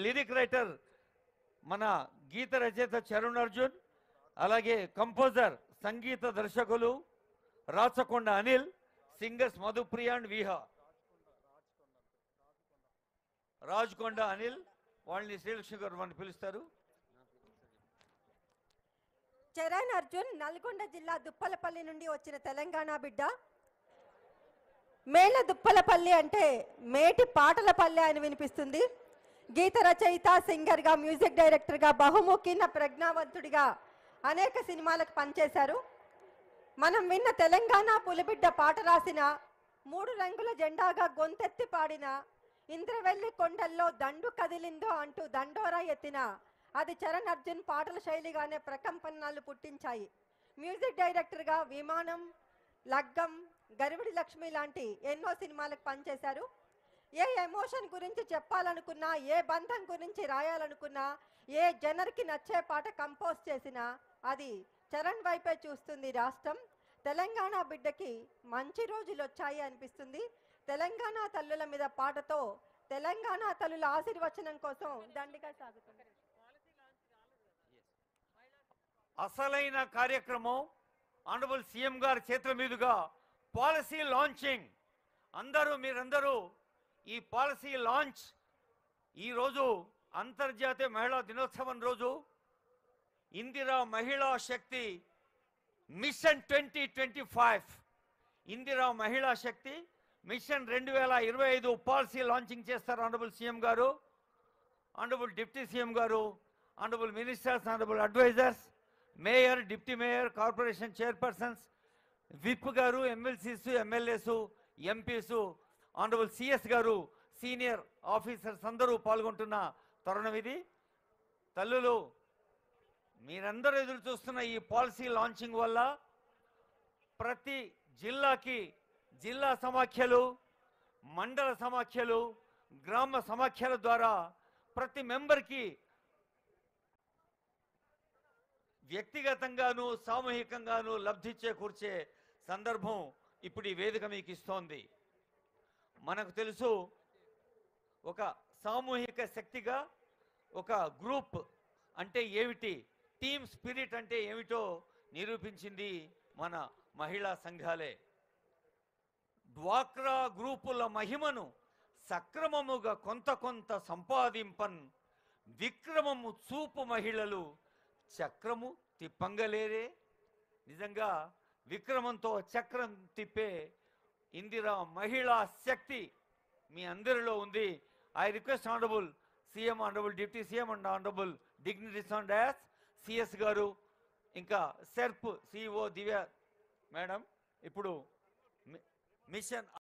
Lyric writer మన గీత రచయిత చరణ్ అర్జున్, అలాగే కంపోజర్ సంగీత దర్శకులు రాచకొండ అనిల్, సింగర్స్ మధుప్రియ అండ్ విహా. రాజకొండ అనిల్ వాళ్ళని శ్రీలక్ష్మి గారు వాళ్ళని పిలుస్తారు. చరణ్ అర్జున్ నల్గొండ జిల్లా దుప్పలపల్లి నుండి వచ్చిన తెలంగాణ బిడ్డ. మేళ దుప్పలపల్లి అంటే మేటి పాటల పల్లె అని వినిపిస్తుంది. గీత రచయిత, సింగర్గా, మ్యూజిక్ డైరెక్టర్గా, బహుముఖిన ప్రజ్ఞావంతుడిగా అనేక సినిమాలకు పనిచేశారు. మనం విన్న తెలంగాణ పులిబిడ్డ పాట రాసిన, 3 రంగుల జెండాగా గొంతెత్తి పాడిన, ఇంద్రవెల్లి కొండల్లో దండు కదిలిందో అంటూ దండోరా ఎత్తిన, అది చరణ్ అర్జున్ పాటల శైలిగానే ప్రకంపనలు పుట్టించాయి. మ్యూజిక్ డైరెక్టర్గా విమానం, లగ్గం, గరివిడి లక్ష్మి లాంటి ఎన్నో సినిమాలకు పనిచేశారు. ఏ ఎమోషన్ గురించి చెప్పాలనుకున్నా, ఏ బంధం గురించి రాయాలనుకున్నా, ఏ జనర్కి నచ్చే పాట కంపోజ్ చేసినా అది చరణ్ వైపే చూస్తుంది రాష్ట్రం. తెలంగాణ బిడ్డకి మంచి రోజులు వచ్చాయి అనిపిస్తుంది. తెలంగాణ తల్లుల మీద పాటతో తెలంగాణ తల్లుల ఆశీర్వచనం కోసం దండిగా సాగుతుంది. అసలైన కార్యక్రమం ఆనరబుల్ సీఎం గారి చేతుల మీదుగా పాలసీ లాంచింగ్. మీరందరూ ఈ పాలసీ లాంచ్ ఈరోజు అంతర్జాతీయ మహిళా దినోత్సవం రోజు Indira Mahila Shakti mission 2025, Indira Mahila Shakti mission 2025 policy launching చేస్తారు ఆనరబుల్ సీఎం గారు, ఆనరబుల్ డిప్యూటీ సీఎం గారు, honourable ministers, honourable advisers, mayor, deputy mayor, corporation chairpersons, whip గారు, MLCs, MLAs, MPs, honourable CS గారు, సీనియర్ ఆఫీసర్స్ అందరూ పాల్గొంటున్న తరుణం ఇది. తల్లులు, మీరందరూ ఎదురు చూస్తున్న ఈ పాలసీ లాంచింగ్ వల్ల ప్రతి జిల్లాకి జిల్లా సమాఖ్యలు, మండల సమాఖ్యలు, గ్రామ సమాఖ్యల ద్వారా ప్రతి మెంబర్కి వ్యక్తిగతంగాను సామూహికంగాను లబ్ధి చేకూర్చే సందర్భం ఇప్పుడు ఈ వేదిక మీకు ఇస్తోంది. మనకు తెలుసు, ఒక సామూహిక శక్తిగా ఒక గ్రూప్ అంటే ఏమిటి, టీమ్ స్పిరిట్ అంటే ఏమిటో నిరూపించింది మన మహిళా సంఘాలే. డ్వాక్రా గ్రూపుల మహిమను సక్రమముగా కొంత సంపాదింపన్, విక్రమము చూపు మహిళలు చక్రము తిప్పంగలేరే. నిజంగా విక్రమంతో చక్రం తిప్పే ఇందిరా మహిళా శక్తి మీ అందరిలో ఉంది. I request honourable CM, honourable deputy CM and honourable dignities on dais, CS గారు, ఇంకా సెర్ప్ సిఇఓ దివ్య మేడం ఇప్పుడు మిషన్